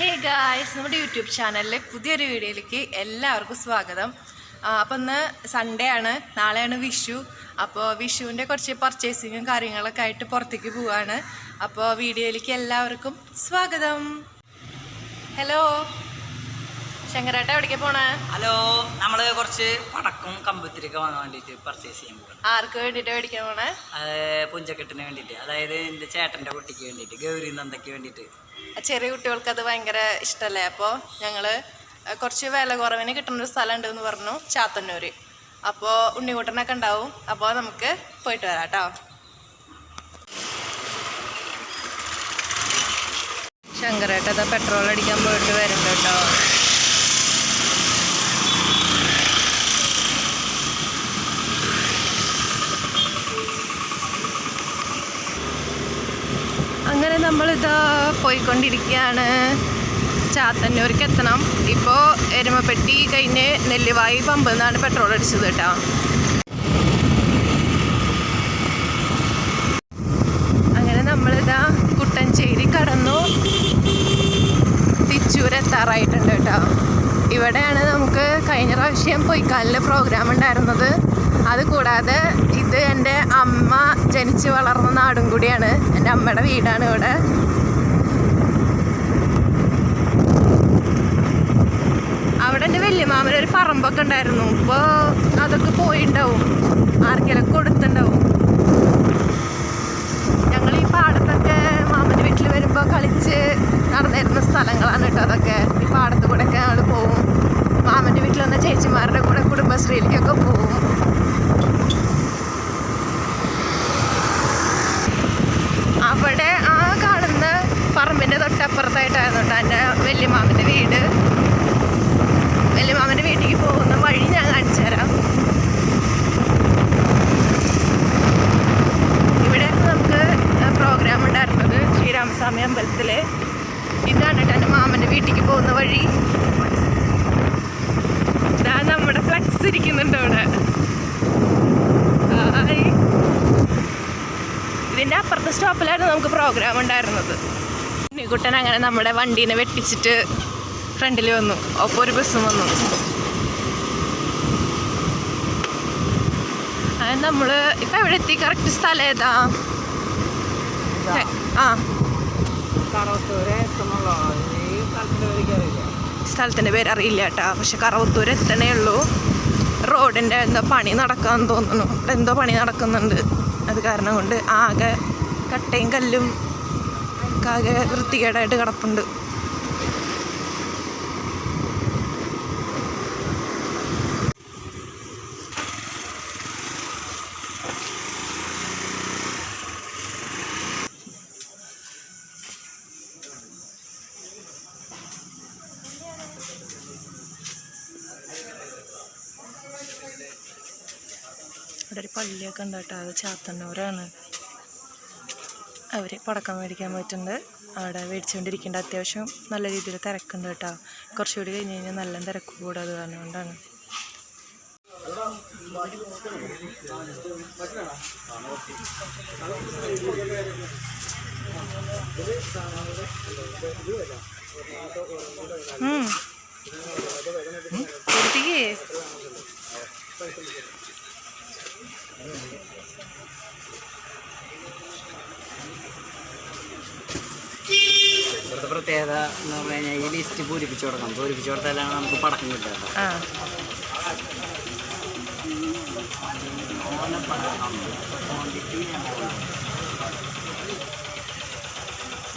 Hey guys, നമ്മുടെ YouTube ചാനലിലെ പുതിയൊരു വീഡിയോയിലേക്ക് എല്ലാവർക്കും സ്വാഗതം. അപ്പോൾ ഇന്ന് സൺഡേ ആണ്, നാളെയാണ് വിഷു. അപ്പോൾ വിഷുവിൻ്റെ കുറച്ച് പർച്ചേസിങ്ങും കാര്യങ്ങളൊക്കെ ആയിട്ട് പുറത്തേക്ക് പോവാണ്. അപ്പോൾ വീഡിയോയിലേക്ക് എല്ലാവർക്കും സ്വാഗതം. ഹലോ ശങ്കരേട്ട, എവിടേക്ക് പോണേ? ഹലോ, നമ്മള് കുറച്ച് പടക്കും കമ്പത്തിരിക്കെ വാങ്ങാൻ വേണ്ടിട്ട് പർച്ചേസ് ചെയ്യാൻ പോകണം. ആർക്ക് വേണ്ടിട്ട് മേടിക്കാൻ പോണേ? പുഞ്ചക്കെട്ടിന് വേണ്ടിട്ട്, അതായത് എന്റെ ചേട്ടന്റെ കുട്ടിക്ക് വേണ്ടിട്ട്, ഗൗരി നന്ദയ്ക്ക് വേണ്ടിട്ട്. ചെറിയ കുട്ടികൾക്ക് അത് ഭയങ്കര ഇഷ്ടമല്ലേ. അപ്പോൾ ഞങ്ങള് കുറച്ച് വില കുറവിന് കിട്ടുന്നൊരു സ്ഥലം ഉണ്ടെന്ന് പറഞ്ഞു, ചാത്തന്നൂര്. അപ്പോൾ ഉണ്ണിക്കുട്ടനൊക്കെ ഉണ്ടാവും. അപ്പോൾ നമുക്ക് പോയിട്ട് വരാം കേട്ടോ. ശങ്കരേട്ട പെട്രോൾ അടിക്കാൻ പോയിട്ട് വരുന്നുണ്ട് കേട്ടോ. അങ്ങനെ നമ്മളിതാ പോയിക്കൊണ്ടിരിക്കുകയാണ്. ചാത്തന്നൂർക്ക് എത്തണം. ഇപ്പോൾ എരുമപ്പെട്ടി കഴിഞ്ഞ് നെല്ലിവായി പമ്പിൽ നിന്നാണ് പെട്രോൾ അടിച്ചത് കേട്ടോ. അങ്ങനെ നമ്മളിതാ കുട്ടഞ്ചേരി കടന്നു തിച്ചൂർ എത്താറായിട്ടുണ്ട് കേട്ടോ. ഇവിടെയാണ് നമുക്ക് കഴിഞ്ഞ പ്രാവശ്യം പൊയ്ക്കാലിൽ പ്രോഗ്രാം ഉണ്ടായിരുന്നത്. അതുകൂടാതെ ഇത് എൻ്റെ അമ്മ ജനിച്ച് വളർന്ന നാടും കൂടിയാണ്. എൻ്റെ അമ്മയുടെ വീടാണ് ഇവിടെ. അവിടെ എൻ്റെ വല്യമാമനൊരു പറമ്പൊക്കെ ഉണ്ടായിരുന്നു. ഇപ്പോൾ അതൊക്കെ പോയിണ്ടാവും, ആർക്കെങ്കിലും കൊടുത്തിട്ടുണ്ടാവും. ഞങ്ങൾ ഈ പാടത്തൊക്കെ മാമൻ്റെ വീട്ടിൽ വരുമ്പോൾ കളിച്ച് നടന്നിരുന്ന സ്ഥലങ്ങളാണ് കേട്ടോ അതൊക്കെ. ഈ പാടത്ത് കൂടെ ഒക്കെ ഞങ്ങൾ പോവും. മാമൻ്റെ വീട്ടിൽ വന്ന ചേച്ചിമാരുടെ കൂടെ കുടുംബശ്രീയിലേക്കൊക്കെ പോവും. അവിടെ ആ കാണുന്ന പറമ്പിൻ്റെ തൊട്ടപ്പുറത്തായിട്ടായിരുന്നു കേട്ടോ എൻ്റെ വല്യമാമൻ്റെ വീട്. വല്യമാമൻ്റെ വീട്ടിലേക്ക് പോകുന്ന വഴി ഞാൻ കാണിച്ചു തരാം. ഇവിടെ നമുക്ക് പ്രോഗ്രാം ഉണ്ടായിരുന്നത് ശ്രീരാമസ്വാമി അമ്പലത്തിൽ. ഇതാണ് കേട്ടോ എൻ്റെ മാമൻ്റെ വീട്ടിലേക്ക് പോകുന്ന വഴി. ഇതാ നമ്മുടെ ഫ്ലക്സ് ഇരിക്കുന്നുണ്ട് അവിടെ. ഇതിൻ്റെ അപ്പുറത്തെ സ്റ്റോപ്പിലായിരുന്നു നമുക്ക് പ്രോഗ്രാം ഉണ്ടായിരുന്നത്. ഉണ്ണിക്കുട്ടൻ അങ്ങനെ നമ്മുടെ വണ്ടീനെ വെട്ടിച്ചിട്ട് ഫ്രണ്ടിൽ വന്നു. ഒപ്പം ഒരു ബസ്സും വന്നു. അത് നമ്മൾ ഇപ്പം എവിടെ എത്തി? കറക്റ്റ് സ്ഥലം ഏതാ? സ്ഥലത്തിൻ്റെ പേര് അറിയില്ല കേട്ടോ. പക്ഷെ കറവത്തൂർ എത്തണേ ഉള്ളൂ. റോഡിൻ്റെ എന്തോ പണി നടക്കാമെന്ന് തോന്നുന്നു. ഇവിടെ എന്തോ പണി നടക്കുന്നുണ്ട്. അത് കാരണം കൊണ്ട് ആകെ കട്ടയും കല്ലും ആകെ വൃത്തികേടായിട്ട് കിടപ്പുണ്ട്. ഇവിടെ ഒരു പള്ളിയൊക്കെ ഉണ്ട് കേട്ടോ. അത് ചാത്തന്നൂരാണ്. അവർ പടക്കം മേടിക്കാൻ പോയിട്ടുണ്ട്. അവിടെ മേടിച്ചുകൊണ്ടിരിക്കേണ്ട അത്യാവശ്യം നല്ല രീതിയിൽ തിരക്കുണ്ട് കേട്ടോ. കുറച്ചുകൂടി കഴിഞ്ഞ് കഴിഞ്ഞാൽ നല്ല തിരക്ക് കൂടെ. അത് കാരണം കൊണ്ടാണ്. ഇവിടുത്തെ പ്രത്യേകത എന്ന് പറഞ്ഞു കഴിഞ്ഞാൽ ഈ ലിസ്റ്റ് പൂരിപ്പിച്ചു കൊടുക്കണം. പൂരിപ്പിച്ചു കൊടുത്താലാണ് നമുക്ക് പടക്കം കിട്ടുക.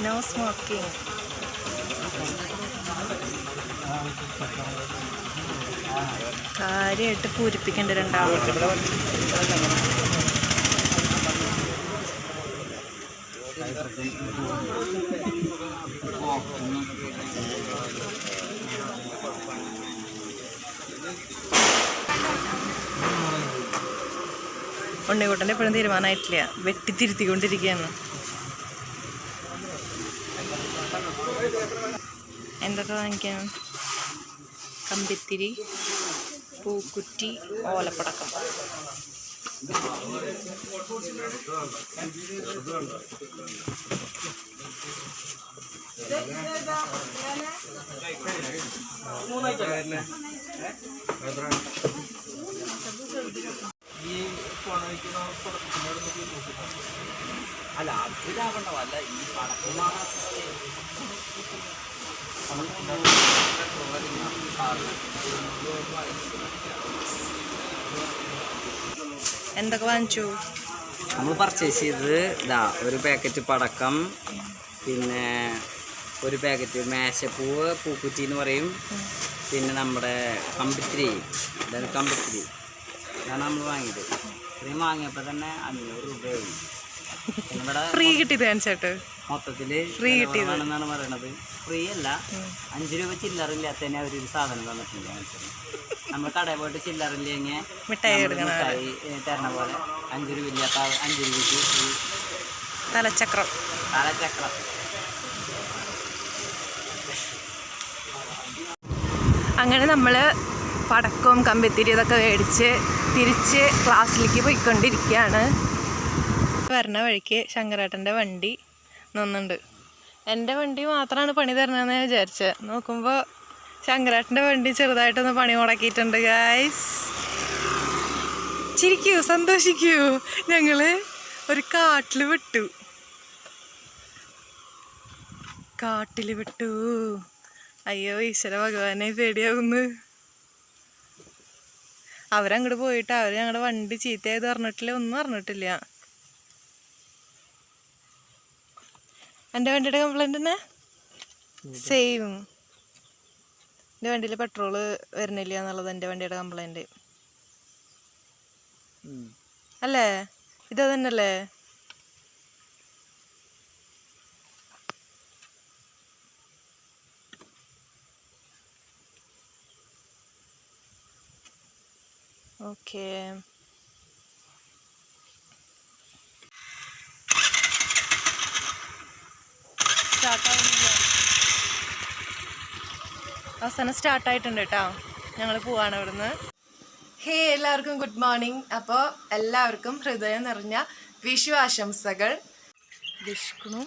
No smoking. കാര്യമായിട്ട് പൂരിപ്പിക്കേണ്ട രണ്ടാളും. ഉണ്ണിക്കുട്ടൻ്റെ എപ്പോഴും തീരുമാനമായിട്ടില്ല. വെട്ടിത്തിരുത്തിക്കൊണ്ടിരിക്കുകയാണ്. എന്തൊക്കെ വാങ്ങിക്കാം? കമ്പിത്തിരി, പൂക്കുറ്റി, ഓലപ്പടക്കം. അല്ല അതിലാവണ്ടോ അല്ല ഈ പടക്കമാണ് എന്തൊക്കെ വാങ്ങിച്ചു? നമ്മൾ പർച്ചേസ് ചെയ്തത് ഇതാ ഒരു പാക്കറ്റ് പടക്കം, പിന്നെ ഒരു പാക്കറ്റ് മേശപ്പൂവ്, പൂക്കുറ്റി എന്ന് പറയും, പിന്നെ നമ്മുടെ കമ്പിത്തിരി, ഇതാണ് കമ്പിത്തിരി, ഇതാണ് നമ്മൾ വാങ്ങിയത്. ഇത്രയും വാങ്ങിയപ്പോൾ തന്നെ 500 രൂപയായി. ഇവിടെ ഫ്രീ കിട്ടിയത് കാണിച്ചേട്ട് മൊത്തത്തിൽ ഫ്രീ കിട്ടിയതാണെന്നാണ് പറയണത്. ഫ്രീ അല്ല, 5 രൂപ ചില്ലറില്ലാത്തന്നെ അവരൊരു സാധനം തന്നിട്ടില്ല. നമ്മൾ കടയിൽ പോയിട്ട് ചില്ലറില്ലെങ്കിൽ മിഠായി തരണ പോലെ 5 രൂപ ഇല്ലാത്ത 5 രൂപയ്ക്ക് തലച്ചക്രം. അങ്ങനെ നമ്മൾ പടക്കവും കമ്പിത്തിരി ഇതൊക്കെ മേടിച്ച് തിരിച്ച് ക്ലാസ്സിലേക്ക് പോയിക്കൊണ്ടിരിക്കുകയാണ്. വരണ വഴിക്ക് ശങ്കരേട്ടൻ്റെ വണ്ടി നിന്നുണ്ട്. എൻ്റെ വണ്ടി മാത്രമാണ് പണി തരണമെന്ന് ഞാൻ വിചാരിച്ചത്. നോക്കുമ്പോൾ ശങ്കരേട്ടൻ്റെ വണ്ടി ചെറുതായിട്ടൊന്ന് പണി മുടക്കിയിട്ടുണ്ട്. ഗായ്സ് ചിരിക്കൂ, സന്തോഷിക്കൂ. ഞങ്ങൾ ഒരു കാട്ടിൽ വിട്ടു. അയ്യോ ഈശ്വര ഭഗവാനെ, പേടിയാവുന്നു. അവരങ്ങോട്ട് പോയിട്ട് അവർ ഞങ്ങളുടെ വണ്ടി ചീത്തയായത് പറഞ്ഞിട്ടില്ല, ഒന്നും പറഞ്ഞിട്ടില്ല. എൻ്റെ വണ്ടിയുടെ കംപ്ലൈൻറ്റ് തന്നെ സെയിം. എൻ്റെ വണ്ടിയിൽ പെട്രോള് വരുന്നില്ല എന്നുള്ളത് എൻ്റെ വണ്ടിയുടെ കംപ്ലൈൻറ്റ് അല്ലേ? ഇത് തന്നെയല്ലേ? ഓക്കേ. അവസാനം സ്റ്റാർട്ടായിട്ടുണ്ട് കേട്ടോ. ഞങ്ങൾ പോവാണ് ഇവിടുന്ന്. ഹേ എല്ലാവർക്കും ഗുഡ് മോർണിംഗ്. അപ്പോൾ എല്ലാവർക്കും ഹൃദയം നിറഞ്ഞ വിഷു ആശംസകൾ. വിശക്കുന്നു.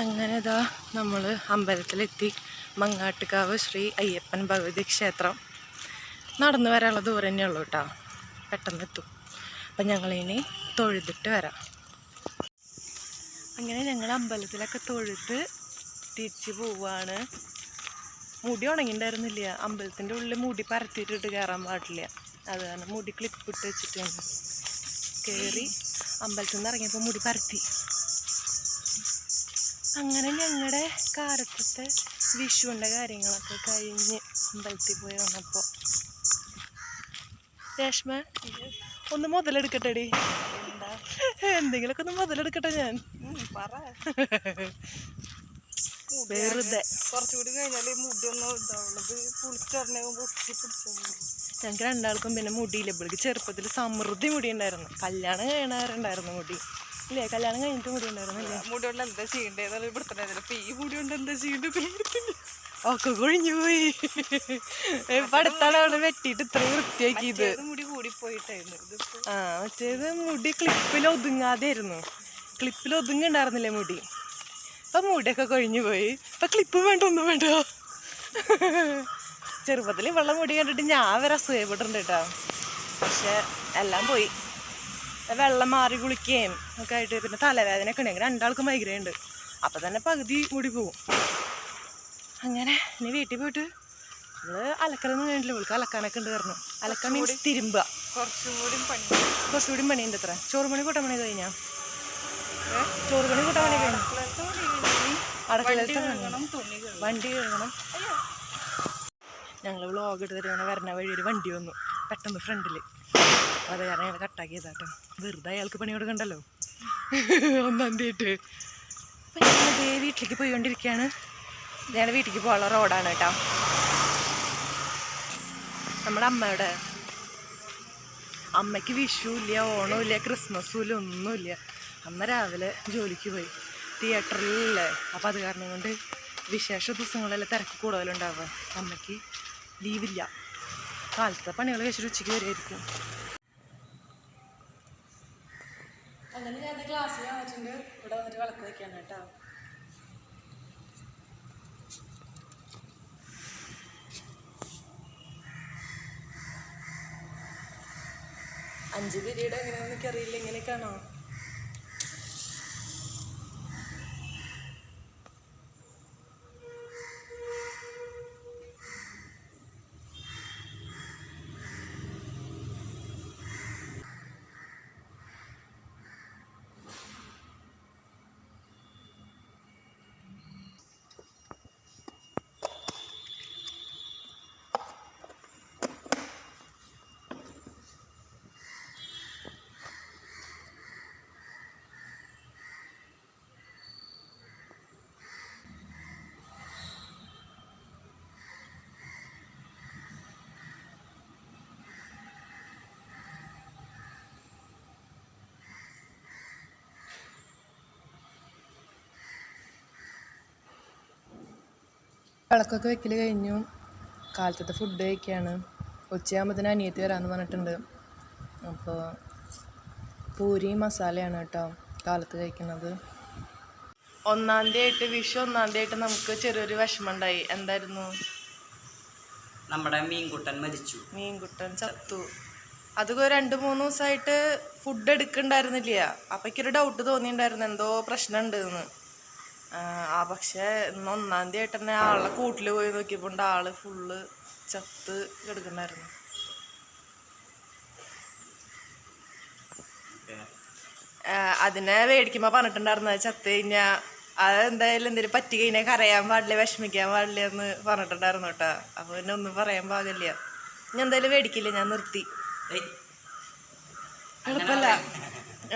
അങ്ങനെ ഇതാ നമ്മൾ അമ്പലത്തിലെത്തി. മങ്ങാട്ടുകാവ് ശ്രീ അയ്യപ്പൻ ഭഗവതി ക്ഷേത്രം. നടന്നു വരാനുള്ള ദൂരം തന്നെ ഉള്ളൂ കേട്ടോ, പെട്ടെന്ന് എത്തും. അപ്പം ഞങ്ങളിനി തൊഴുതിട്ട് വരാം. അങ്ങനെ ഞങ്ങൾ അമ്പലത്തിലൊക്കെ തൊഴുത് തിരിച്ച് പോവാണ്. മുടി ഉണങ്ങിയിട്ടുണ്ടായിരുന്നില്ല. അമ്പലത്തിൻ്റെ ഉള്ളിൽ മുടി പരത്തിയിട്ടിട്ട് കയറാൻ പാടില്ല. അത് കാരണം മുടി ക്ലിപ്പിട്ട് വെച്ചിട്ടാണ് കയറി. അമ്പലത്തിൽ നിന്ന് ഇറങ്ങിയപ്പോൾ മുടി പരത്തി. അങ്ങനെ ഞങ്ങളുടെ കാലത്തെ വിഷുവിൻ്റെ കാര്യങ്ങളൊക്കെ കഴിഞ്ഞ് അമ്പലത്തിൽ പോയി വന്നപ്പോൾ രേഷ്മ ഒന്ന് മുതലെടുക്കട്ടെടി. എന്തെങ്കിലുമൊക്കെ ഒന്ന് മുതലെടുക്കട്ടെ. ഞാൻ പറ വെറുതെ കുറച്ചുകൂടി കഴിഞ്ഞാൽ മുടി ഒന്നും ഇതാവുള്ളത് പുളിച്ചറിഞ്ഞാകുമ്പോൾ ഞങ്ങൾക്ക് രണ്ടാൾക്കും പിന്നെ മുടിയില്ല. ഇവൾക്ക് ചെറുപ്പത്തിൽ സമൃദ്ധി മുടി ഉണ്ടായിരുന്നു. കല്യാണം കഴിയണവരുണ്ടായിരുന്നു മുടി ഇല്ലേ? കല്യാണം കഴിഞ്ഞിട്ട് മുടി ഉണ്ടായിരുന്നില്ലേ? മുടി കൊണ്ട് എന്താ ചെയ്യേണ്ടതെന്നുള്ള ഇവിടുത്തെ. ഇപ്പം ഈ മുടി കൊണ്ട് എന്താ ചെയ്യേണ്ടത്? ഒക്കെ കൊഴിഞ്ഞു പോയി. അടുത്താണ് അവിടെ വെട്ടിയിട്ട് ഇത്രയും വൃത്തിയാക്കിയത്. മുടി കൂടി പോയിട്ടായിരുന്നു. ആ മറ്റേത് മുടി ക്ലിപ്പിൽ ഒതുങ്ങാതെ ആയിരുന്നു. ക്ലിപ്പിൽ ഒതുങ്ങുണ്ടായിരുന്നില്ലേ മുടി? അപ്പം മുടിയൊക്കെ കൊഴിഞ്ഞു പോയി. ഇപ്പം ക്ലിപ്പ് വേണ്ട, ഒന്നും വേണ്ട. ചെറുപ്പത്തിൽ വെള്ളം മുടി കണ്ടിട്ട് ഞാൻ വരെ അസൂയപ്പെട്ടിട്ടുണ്ട് കേട്ടോ. പക്ഷെ എല്ലാം പോയി. വെള്ളം മാറി കുളിക്കുകയും ഒക്കെ ആയിട്ട് പിന്നെ തലവേദനയൊക്കെ ഉണ്ടെങ്കിൽ രണ്ടാൾക്കും മൈഗ്രൈൻ ഉണ്ട്. അപ്പം തന്നെ പകുതി മുടി പോവും. അങ്ങനെ ഇനി വീട്ടിൽ പോയിട്ട് നമ്മള് അലക്കലൊന്നും വേണ്ടില്ല. ഇവൾക്ക് അലക്കാനൊക്കെ ഉണ്ട് പറഞ്ഞു. അലക്കാൻ മീൻസ് തിരുമ്പുക. കുറച്ചുകൂടി പണിയുണ്ട്. എത്ര ചോറ് പണി കൂട്ടാൻ പണി കഴിഞ്ഞാ? ചോറ് പണി കൂട്ടാൻ പണി കഴിഞ്ഞു. അടുക്കളത്തെ വണ്ടി കഴുകണം. ഞങ്ങൾ വ്ളോഗ് എടുത്തിട്ട് ഇങ്ങനെ വരണ വഴി ഒരു വണ്ടി വന്നു പെട്ടെന്ന് ഫ്രണ്ടിൽ. അത് കാരണം ഞങ്ങൾ കട്ടാക്കിയതാട്ടോ. വെറുതെ അയാൾക്ക് പണി കൊടുക്കണ്ടല്ലോ. ഒന്നാം തീയതി അപ്പം ഞങ്ങളതേ വീട്ടിലേക്ക് പോയിക്കൊണ്ടിരിക്കുകയാണ്. ഞങ്ങളുടെ വീട്ടിലേക്ക് പോകാനുള്ള റോഡാണ് കേട്ടോ. നമ്മുടെ അമ്മയ്ക്ക് വിഷു ഇല്ല, ഓണവും ഇല്ല, ക്രിസ്മസും ഇല്ല, ഒന്നുമില്ല. അമ്മ രാവിലെ ജോലിക്ക് പോയി, തിയേറ്ററിലല്ലേ. അപ്പോൾ അത് കാരണം കൊണ്ട് വിശേഷ ദിവസങ്ങളെല്ലാം തിരക്ക് കൂടുതലുണ്ടാവുക. അമ്മയ്ക്ക് ലീവില്ല. കാലത്തെ പണികൾ കഴിച്ചിട്ട് ഉച്ചയ്ക്ക് വരുമായിരിക്കും. അങ്ങനെ ഞാൻ ക്ലാസ്സിൽ വന്നിട്ടുണ്ട്. ഇവിടെ വന്നിട്ട് വിളക്ക് വയ്ക്കാണ് കേട്ടോ. അഞ്ച് തിരിയുടെ എങ്ങനെയാണെന്ന് എനിക്കറിയില്ല. ഇങ്ങനെയൊക്കെയാണോ? വിളക്കൊക്കെ വെക്കൽ കഴിഞ്ഞു. കാലത്തത്തെ ഫുഡ് കഴിക്കുകയാണ്. ഉച്ചയാകുമ്പോഴത്തേന് അനിയത്തി വരാമെന്ന് പറഞ്ഞിട്ടുണ്ട്. അപ്പോൾ പൂരിയും മസാലയാണ് കേട്ടോ കാലത്ത് കഴിക്കുന്നത്. 1-ാം തീയതി ആയിട്ട്, വിഷു 1-ാം തീയതി ആയിട്ട് നമുക്ക് ചെറിയൊരു വിഷമമുണ്ടായി. എന്തായിരുന്നു? നമ്മുടെ മീൻകുട്ടൻ മരിച്ചു. മീൻകുട്ടൻ ചത്തു. അത് 2-3 ദിവസമായിട്ട് ഫുഡ് എടുക്കണ്ടായിരുന്നില്ല. അപ്പം എനിക്കൊരു ഡൗട്ട് തോന്നിയിട്ടുണ്ടായിരുന്നു, എന്തോ പ്രശ്നമുണ്ട് എന്ന്. പക്ഷേ ഇന്ന് 1-ാം തീയതി ആയിട്ട് തന്നെ ആളെ കൂട്ടിൽ പോയി നോക്കിയപ്പോൾ ആള് ഫുള്ള് ചത്ത് കിടക്കണ്ടായിരുന്നു. അതിനെ മേടിക്കുമ്പോൾ പറഞ്ഞിട്ടുണ്ടായിരുന്നത് ചത്ത് കഴിഞ്ഞാൽ അതെന്തായാലും എന്തെങ്കിലും പറ്റി കഴിഞ്ഞാൽ കരയാൻ പാടില്ല, വിഷമിക്കാൻ പാടില്ല എന്ന് പറഞ്ഞിട്ടുണ്ടായിരുന്നു കേട്ടോ. അപ്പോൾ പിന്നെ ഒന്നും പറയാൻ പാകില്ല. ഞാൻ എന്തായാലും മേടിക്കില്ല, ഞാൻ നിർത്തി.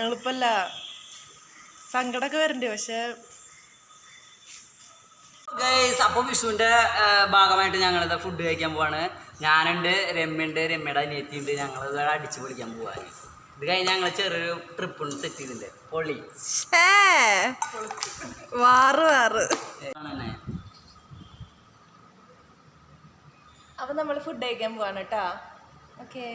എളുപ്പല്ല സങ്കടമൊക്കെ വരണ്ടേ. പക്ഷെ അപ്പോൾ വിഷുവിൻ്റെ ഭാഗമായിട്ട് ഞങ്ങളിത് ഫുഡ് കഴിക്കാൻ പോവാണ്. ഞാനുണ്ട്, രമ്യുണ്ട്, രമ്യയുടെ അനിയത്തിയുണ്ട്. ഞങ്ങളിത് അടിച്ചു പൊളിക്കാൻ പോവാണ്. ഇത് കഴിഞ്ഞ് ഞങ്ങൾ ചെറിയൊരു ട്രിപ്പ് ഉണ്ട് സെറ്റ് ചെയ്തിട്ടുണ്ട്. പൊളി അപ്പൊ നമ്മൾ ഫുഡ് കഴിക്കാൻ പോവാണ് കേട്ടാ. ഓക്കേ.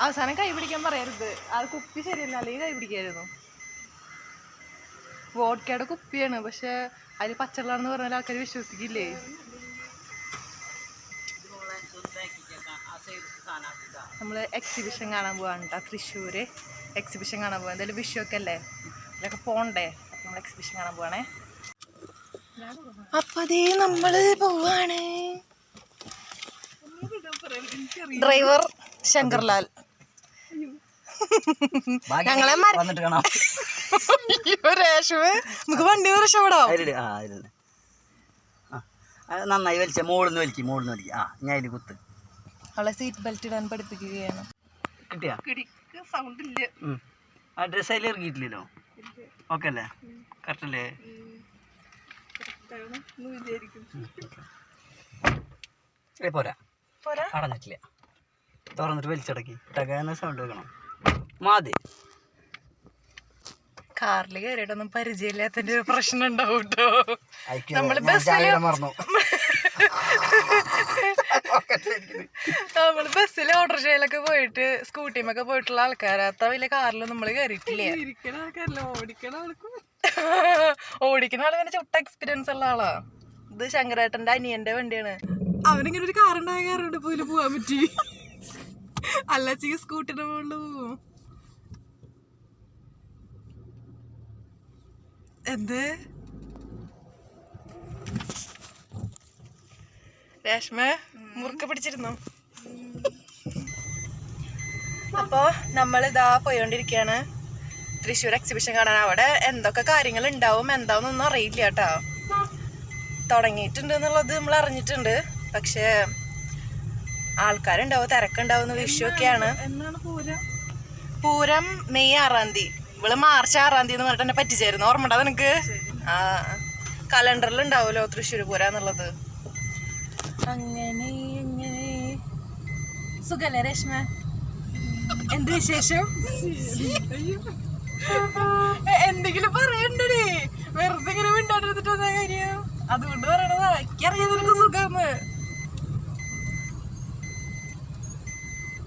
അവസാനം കൈ പിടിക്കാൻ പറയരുത്. അത് കുപ്പി ശരിയല്ല, അല്ലെങ്കിൽ കൈ പിടിക്കായിരുന്നു. വോഡ്ക്കയുടെ കുപ്പിയാണ്, പക്ഷെ അതിൽ പച്ചവെള്ളാണെന്ന് പറഞ്ഞാൽ ആൾക്കാർ വിശ്വസിക്കില്ലേ. നമ്മൾ എക്സിബിഷൻ കാണാൻ പോവാണ് കേട്ടോ. തൃശ്ശൂര് എക്സിബിഷൻ കാണാൻ പോവാ. എന്തായാലും വിഷുവൊക്കെ അല്ലേ, ഇതിലൊക്കെ പോണ്ടേ. നമ്മൾ എക്സിബിഷൻ കാണാൻ പോവാണേ. അപ്പൊ അതേ നമ്മള് പോവാണ്. ഡ്രൈവർ ശങ്കർലാൽ. ഞങ്ങളെ നമുക്ക് വണ്ടി രക്ഷപ്പെടാം. നന്നായി വലിച്ച മോളിന്ന് വലിക്കും. ഞാൻ അതിൽ കുത്ത്. അവളെ സീറ്റ് ബെൽറ്റ് ഇടാൻ പഠിപ്പിക്കുകയാണ്. കിട്ടിയാ സൗണ്ട് ഇല്ല. ആ ഡ്രസ് അതിൽ ഇറങ്ങിയിട്ടില്ലല്ലോ. ഓക്കെ അല്ലേ? കറക്റ്റ് അല്ലേ? പോരാ, അടഞ്ഞിട്ടില്ല. തുറന്നിട്ട് വലിച്ചടക്കി ടകാന്ന് സൗണ്ട് വെക്കണം. മാതി കാറിൽ കയറിയിട്ടൊന്നും പരിചയമില്ലാത്തതിന്റെ ഒരു പ്രശ്നം ഉണ്ടാവും കേട്ടോ. നമ്മള് ബസ്സിൽ ഓട്ടോറിക്ഷയിലൊക്കെ പോയിട്ട് സ്കൂട്ടിമൊക്കെ പോയിട്ടുള്ള ആൾക്കാരാത്ത വലിയ കാറിൽ നമ്മള് കയറിയിട്ടില്ല. ഓടിക്കുന്ന ആള് പിന്നെ ചുട്ട എക്സ്പീരിയൻസ് ഉള്ള ആളാ. ഇത് ശങ്കരേട്ടന്റെ അനിയന്റെ വണ്ടിയാണ്. അവനിങ്ങനെ ഒരു കാറുണ്ടായ കാറുണ്ട് പോലും പോവാൻ പറ്റി. അല്ല സ്കൂട്ടിന്റെ മുകളിൽ പോവും. എന്ത് രേഷ്മ മുറുക്ക പിടിച്ചിരുന്നു. അപ്പോ നമ്മളിതാ പോയോണ്ടിരിക്കുകയാണ് തൃശ്ശൂർ എക്സിബിഷൻ കാണാൻ. അവിടെ എന്തൊക്കെ കാര്യങ്ങൾ ഉണ്ടാവും എന്താവുന്നൊന്നും അറിയില്ല കേട്ടോ. തുടങ്ങിയിട്ടുണ്ട് എന്നുള്ളത് നമ്മൾ അറിഞ്ഞിട്ടുണ്ട്. പക്ഷെ ആൾക്കാരുണ്ടാവും, തിരക്കുണ്ടാവും. വിഷു ഒക്കെയാണ്. പൂരം മെയ് 6-ാം തീയതി. ഇവള് മാർച്ച് 6-ാം തീയതി എന്ന് പറഞ്ഞിട്ട് എന്നെ പറ്റിച്ചായിരുന്നു. ഓർമ്മ നിനക്ക്? ആ കലണ്ടറിൽ ഉണ്ടാവുമല്ലോ തൃശ്ശൂർ പൂരാന്നുള്ളത്. അങ്ങനെ അങ്ങനെ സുഖല്ലേ രേഷ്മ? എന്ത് വിശേഷം? എന്തെങ്കിലും പറയണ്ടേ? വെറുതെ ഇങ്ങനെ മിണ്ടാണ്ടിരുന്നിട്ട് എന്താ കാര്യം? അതുകൊണ്ട് പറയണതാ, എനിക്കറിയാം നിനക്ക് സുഖാന്ന്.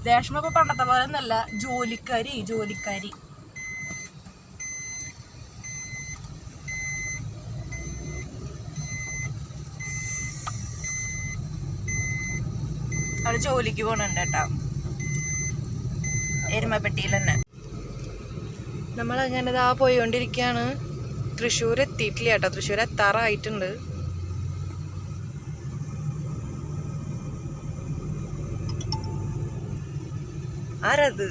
രേഷ്മ ഇപ്പൊ പണ്ടത്തെ പോലെ ഒന്നല്ല, ജോലിക്കാരി. അവള് ജോലിക്ക് പോണുണ്ട് കേട്ടോ, എരുമപ്പെട്ടിയിൽ തന്നെ. നമ്മളങ്ങനെ ഇതാ പോയിക്കൊണ്ടിരിക്കുകയാണ്. തൃശ്ശൂർ എത്തിയിട്ടില്ല കേട്ടോ, തൃശ്ശൂർ എത്താറായിട്ടുണ്ട്. ആരത്?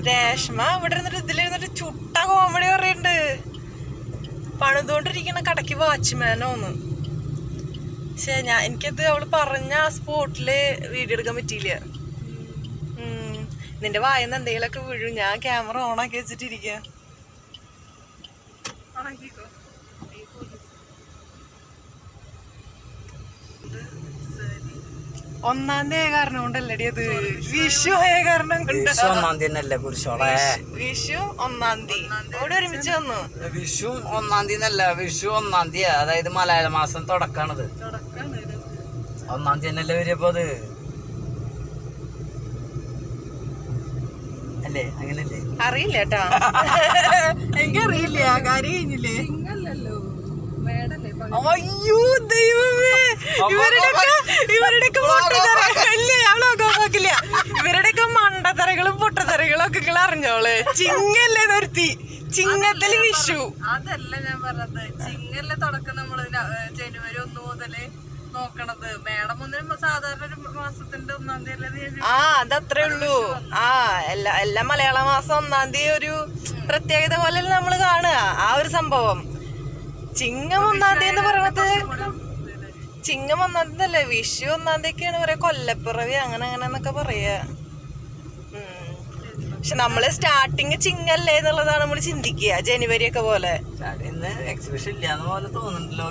രേഷ്മ ഇവിടെ ഇരുന്നിട്ട് ഇതിലിരുന്നിട്ട് ചുട്ട കോമഡി പറയുന്നുണ്ട്. പണിതുകൊണ്ടിരിക്കണ കടക്ക് വാച്ച്മാനോന്ന്. പക്ഷെ എനിക്കത് അവള് പറഞ്ഞ ആ സ്പോട്ടില് വീഡിയോ എടുക്കാൻ പറ്റിയില്ല. നിന്റെ വായന്ന് എന്തെങ്കിലുമൊക്കെ വീഴും. ഞാൻ ക്യാമറ ഓണാക്കി വെച്ചിട്ടിരിക്കുക. 1-ാം തീയതി ആയ കാരണം കൊണ്ടല്ലടി അത്, വിഷു ആയ കാരണം കൊണ്ട്. വിഷു 1-ാം തീയതി അല്ലേ കുരിശോളെ? വിഷു 1-ാം തീയതി അവിടെ ഒരുമിച്ച് വന്നു. വിഷു 1-ാം തീയതി അല്ല, വിഷു 1-ാം തീയതി, അതായത് മലയാള മാസം തുടക്കാണത്. 1-ാം തീയതി അല്ലേ വരിയപ്പോ അത് അല്ലേ? അങ്ങനല്ലേ? അറിയില്ല കേട്ടാ, എനിക്കറിയില്ല. കാര്യം കഴിഞ്ഞില്ലേ? അയ്യോ ദൈവമേ, ഇവരുടെയൊക്കെ മണ്ടത്തരകളും പൊട്ടത്തരകളും ഒക്കെ നിങ്ങൾ അറിഞ്ഞോളെ. ചിങ്ങല്ലേ നിർത്തി, ചിങ്ങത്തില് വിഷു. അതല്ല ഞാൻ പറഞ്ഞത്, ചിങ്ങല്ലേ തുടക്കം നമ്മള് ജനുവരി 1 മുതല് നോക്കണത്. മേടം ഒന്നിനും സാധാരണ ഒരു മാസത്തിന്റെ 1-ാം തീയതി. ആ അതത്രേ ഉള്ളൂ. ആ എല്ലാ മലയാള മാസം 1-ാം തീയതി ഒരു പ്രത്യേകത പോലെ നമ്മള് കാണുക ആ ഒരു സംഭവം. ചിങ്ങം 1-ാം തീയതി എന്ന് പറയണത്, ചിങ്ങം 1-ാം തീയതി അല്ലേ, വിഷു 1-ാം തീയതിക്കാണ് പറയാ, കൊല്ലപ്പിറവി അങ്ങനെ എന്നൊക്കെ പറയാ. പക്ഷെ നമ്മള് സ്റ്റാർട്ടിങ് ചിങ്ങല്ലേ എന്നുള്ളതാണ് നമ്മള് ചിന്തിക്കുക, ജനുവരി ഒക്കെ പോലെ. എക്സിബിഷൻ ഇല്ലാന്ന് പോലെ തോന്നുന്നുണ്ടല്ലോ.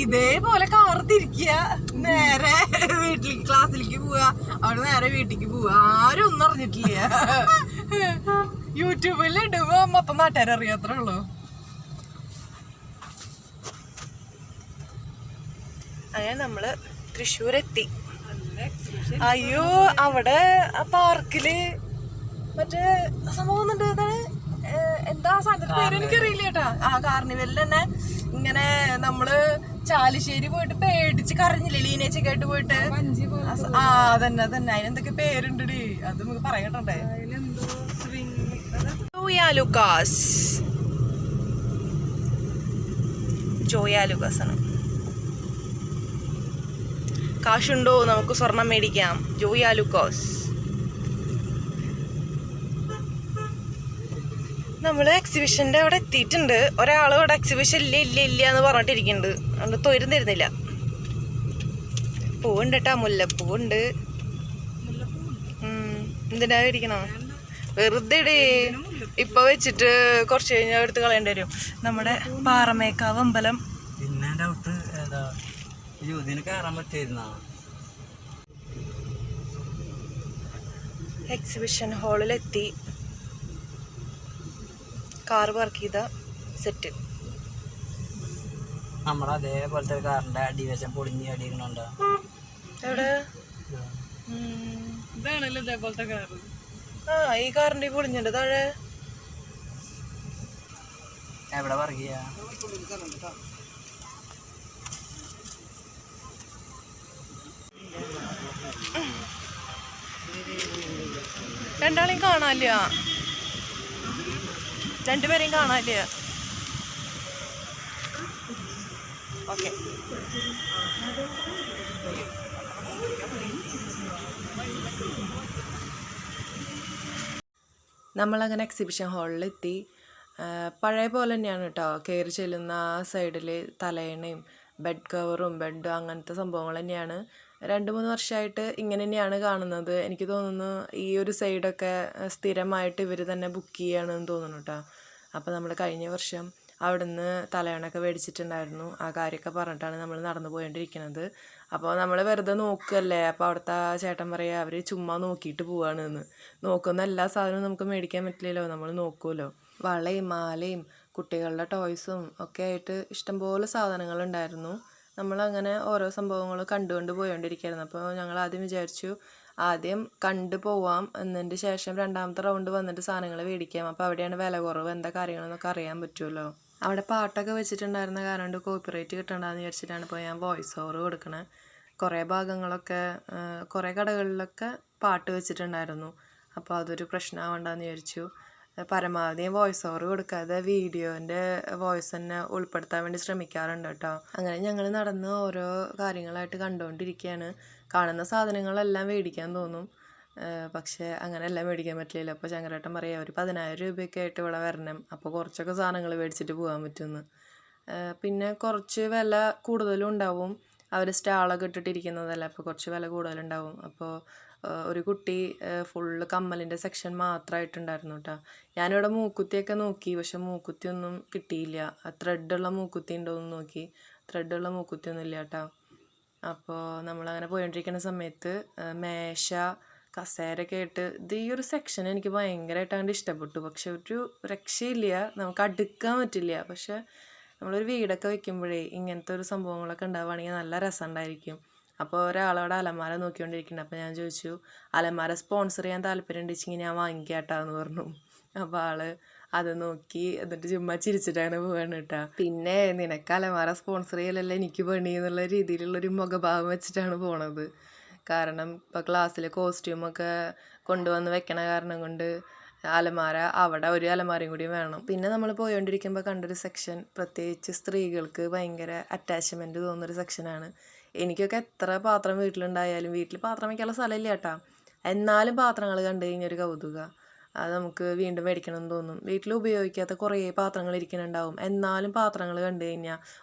ഇതേപോലെ കാർത്തിരിക്കുക, നേരെ വീട്ടിലേക്ക് ക്ലാസ്സിലേക്ക് പോവുക, അവിടെ നേരെ വീട്ടിലേക്ക് പോവുക. ആരും ഒന്നും അറിഞ്ഞിട്ടില്ല. യൂട്യൂബിൽ ഇടുമ്പോ മൊത്തം നാട്ടുകാരറിയാം, അത്രേ ഉള്ളൂ. അങ്ങനെ നമ്മള് തൃശ്ശൂർ എത്തി. അയ്യോ അവിടെ ആ പാർക്കില് മറ്റേ സംഭവം ഉണ്ട്. എന്താ സാധനത്തിന്റെ പേര് എനിക്കറിയില്ല കേട്ടാ. ആ കാർണിവലിൽ തന്നെ ഇങ്ങനെ നമ്മള് ചാലിശ്ശേരി പോയിട്ട് പേടിച്ച് കരഞ്ഞില്ലേ ലീനേച്ചൊക്കെ ആയിട്ട് പോയിട്ട്? ആ അതന്നെ അതിനെന്തൊക്കെ പേരുണ്ടടി, അത് നമുക്ക് പറയണ്ടേ. ജോയ ലൂക്കാസ് ആണ്. കാശുണ്ടോ നമുക്ക് സ്വർണം മേടിക്കാം, ജോയ ലൂക്കാസ്. നമ്മള് എക്സിബിഷന്റെ അവിടെ എത്തിയിട്ടുണ്ട്. ഒരാൾ ഇവിടെ എക്സിബിഷൻ ഇല്ല എന്ന് പറഞ്ഞിട്ടിരിക്കുന്നുണ്ട്. അതുകൊണ്ട് തൊരും തരുന്നില്ല. പൂവുണ്ട് കേട്ടാ, മുല്ലപ്പൂവുണ്ട്. എന്തിനാ മേടിക്കണോ? വെറുതെ ഇടേ, ഇപ്പൊ വെച്ചിട്ട് കുറച്ച് കഴിഞ്ഞാൽ എടുത്ത് കളയേണ്ടി വരും. നമ്മുടെ പാറമേക്കാവ് അമ്പലം. പിന്നെ ഡൗട്ട് ഏതാ, ഇതിന് കയറാൻ പറ്റിയിരുന്ന എക്സിബിഷൻ ഹാളിലെത്തി. കാർ പാർക്ക് ചെയ്ത സെറ്റ്. നമ്മുടെ അതേപോലത്തെ കാറിന്റെ അടിവശം പൊളിഞ്ഞ് അടിക്കണുണ്ടോ? എവിടെ? ഇതാണല്ലോ ഇതേപോലത്തെ കാറ്. ആ ഈ കാറിന്റെ പൊളിഞ്ഞുണ്ട് താഴെ. എവിടെ പാർക്ക് ചെയ്യാ? രണ്ടാളെയും കാണാനില്ല, രണ്ടുപേരെയും കാണാനില്ല. ഓക്കെ, നമ്മളങ്ങനെ എക്സിബിഷൻ ഹാളിലെത്തി. പഴയ പോലെ തന്നെയാണ് കേട്ടോ. കയറി ചെല്ലുന്ന ആ സൈഡിൽ തലയണയും ബെഡ് കവറും ബെഡും അങ്ങനത്തെ സംഭവങ്ങൾ തന്നെയാണ്. 2-3 വർഷമായിട്ട് ഇങ്ങനെ തന്നെയാണ് കാണുന്നത്. എനിക്ക് തോന്നുന്നു ഈ ഒരു സൈഡൊക്കെ സ്ഥിരമായിട്ട് ഇവർ തന്നെ ബുക്ക് ചെയ്യുകയാണെന്ന് തോന്നുന്നു കേട്ടോ. അപ്പോൾ നമ്മൾ കഴിഞ്ഞ വർഷം അവിടുന്ന് തലയണയൊക്കെ മേടിച്ചിട്ടുണ്ടായിരുന്നു. ആ കാര്യമൊക്കെ പറഞ്ഞിട്ടാണ് നമ്മൾ നടന്നു പോയിക്കൊണ്ടിരിക്കുന്നത്. അപ്പോൾ നമ്മൾ വെറുതെ നോക്കുകയല്ലേ. അപ്പോൾ അവിടുത്തെ ചേട്ടൻ പറയുക അവർ ചുമ്മാ നോക്കിയിട്ട് പോവാണ് എന്ന്. നോക്കുന്ന എല്ലാ സാധനവും നമുക്ക് മേടിക്കാൻ പറ്റില്ലല്ലോ, നമ്മൾ നോക്കുമല്ലോ. വളയും മാലയും കുട്ടികളുടെ ടോയ്സും ഒക്കെ ആയിട്ട് ഇഷ്ടംപോലെ സാധനങ്ങളുണ്ടായിരുന്നു. നമ്മളങ്ങനെ ഓരോ സംഭവങ്ങൾ കണ്ടുകൊണ്ട് പോയോണ്ടിരിക്കുകയായിരുന്നു. അപ്പോൾ ഞങ്ങൾ ആദ്യം വിചാരിച്ചു ആദ്യം കണ്ടു പോവാം, എന്നതിൻ്റെ ശേഷം രണ്ടാമത്തെ റൗണ്ട് വന്നിട്ട് സാധനങ്ങൾ മേടിക്കാം. അപ്പോൾ അവിടെയാണ് വില കുറവ് എന്താ കാര്യങ്ങളെന്നൊക്കെ അറിയാൻ പറ്റുമല്ലോ. അവിടെ പാട്ടൊക്കെ വെച്ചിട്ടുണ്ടായിരുന്ന കാരണം കൊണ്ട് കോപ്പിറൈറ്റ് കിട്ടണ്ടെന്ന് വിചാരിച്ചിട്ടാണ് ഇപ്പോൾ ഞാൻ വോയിസ് ഓവർ കൊടുക്കണത്. കുറേ ഭാഗങ്ങളൊക്കെ കുറേ കടകളിലൊക്കെ പാട്ട് വെച്ചിട്ടുണ്ടായിരുന്നു. അപ്പോൾ അതൊരു പ്രശ്നമാവണ്ടെന്ന് വിചാരിച്ചു. പരമാവധി വോയിസ് ഓവർ കൊടുക്കാതെ വീഡിയോൻ്റെ വോയിസ് തന്നെ ഉൾപ്പെടുത്താൻ വേണ്ടി ശ്രമിക്കാറുണ്ട് കേട്ടോ. അങ്ങനെ ഞങ്ങൾ നടന്ന് ഓരോ കാര്യങ്ങളായിട്ട് കണ്ടുകൊണ്ടിരിക്കുകയാണ്. കാണുന്ന സാധനങ്ങളെല്ലാം മേടിക്കാൻ തോന്നും, പക്ഷേ അങ്ങനെയെല്ലാം മേടിക്കാൻ പറ്റില്ല. അപ്പോൾ ചങ്ങരേട്ടൻ പറയാം ഒരു 10,000 രൂപയൊക്കെ ആയിട്ട് ഇവിടെ വരണം, അപ്പോൾ കുറച്ചൊക്കെ സാധനങ്ങൾ മേടിച്ചിട്ട് പോകാൻ പറ്റുമെന്ന്. പിന്നെ കുറച്ച് വില കൂടുതലും ഉണ്ടാവും, അവർ സ്റ്റാളൊക്കെ ഇട്ടിട്ടിരിക്കുന്നതല്ല, അപ്പോൾ കുറച്ച് വില കൂടുതലുണ്ടാവും. അപ്പോൾ ഒരു കുട്ടി ഫുള്ള് കമ്മലിൻ്റെ സെക്ഷൻ മാത്രമായിട്ടുണ്ടായിരുന്നു കേട്ടോ. ഞാനിവിടെ മൂക്കുത്തിയൊക്കെ നോക്കി, പക്ഷെ മൂക്കുത്തിയൊന്നും കിട്ടിയില്ല. ത്രെഡുള്ള മൂക്കുത്തി ഉണ്ടോയെന്ന് നോക്കി, ത്രെഡുള്ള മൂക്കുത്തിയൊന്നും ഇല്ല കേട്ടോ. അപ്പോൾ നമ്മളങ്ങനെ പോയിക്കൊണ്ടിരിക്കുന്ന സമയത്ത് മേശ കസേരയൊക്കെ ആയിട്ട് ഈ ഒരു സെക്ഷൻ എനിക്ക് ഭയങ്കരമായിട്ട് അങ്ങോട്ട് ഇഷ്ടപ്പെട്ടു. പക്ഷെ ഒരു രക്ഷയില്ല, നമുക്ക് അടുക്കാൻ പറ്റില്ല. പക്ഷെ നമ്മളൊരു വീടൊക്കെ വെക്കുമ്പോഴേ ഇങ്ങനത്തെ ഒരു സംഭവങ്ങളൊക്കെ ഉണ്ടാവുകയാണെങ്കിൽ നല്ല രസമുണ്ടായിരിക്കും. അപ്പോൾ ഒരാളവിടെ അലമാര നോക്കിക്കൊണ്ടിരിക്കുന്നുണ്ട്. അപ്പോൾ ഞാൻ ചോദിച്ചു അലമാര സ്പോൺസർ ചെയ്യാൻ താല്പര്യം ഉണ്ടെങ്കിൽ ഞാൻ വാങ്ങിക്കാട്ടാന്ന് പറഞ്ഞു. അപ്പോൾ ആള് അത് നോക്കി എന്നിട്ട് ചുമ്മാ ചിരിച്ചിട്ടാണ് പോവാണ് കേട്ടോ. പിന്നെ നിനക്ക് അലമാര സ്പോൺസർ ചെയ്യലല്ല എനിക്ക് പണി എന്നുള്ള രീതിയിലുള്ളൊരു മുഖഭാവം വെച്ചിട്ടാണ് പോണത്. കാരണം ഇപ്പോൾ ക്ലാസ്സിൽ കോസ്റ്റ്യൂമൊക്കെ കൊണ്ടുവന്ന് വെക്കണ കാരണം കൊണ്ട് അലമാര അവിടെ ഒരു അലമാരയും കൂടി വേണം. പിന്നെ നമ്മൾ പോയോണ്ടിരിക്കുമ്പോൾ കണ്ടൊരു സെക്ഷൻ പ്രത്യേകിച്ച് സ്ത്രീകൾക്ക് ഭയങ്കര അറ്റാച്ച്മെൻറ്റ് തോന്നുന്നൊരു സെക്ഷനാണ്. എനിക്കൊക്കെ എത്ര പാത്രം വീട്ടിലുണ്ടായാലും വീട്ടിൽ പാത്രം വയ്ക്കാനുള്ള സ്ഥലമില്ല കേട്ടോ, എന്നാലും പാത്രങ്ങൾ കണ്ടു കഴിഞ്ഞാൽ ഒരു കൗതുക, അത് നമുക്ക് വീണ്ടും മേടിക്കണമെന്ന് തോന്നും. വീട്ടിൽ ഉപയോഗിക്കാത്ത കുറേ പാത്രങ്ങൾ ഇരിക്കുന്നുണ്ടാവും, എന്നാലും പാത്രങ്ങൾ കണ്ടു കഴിഞ്ഞാൽ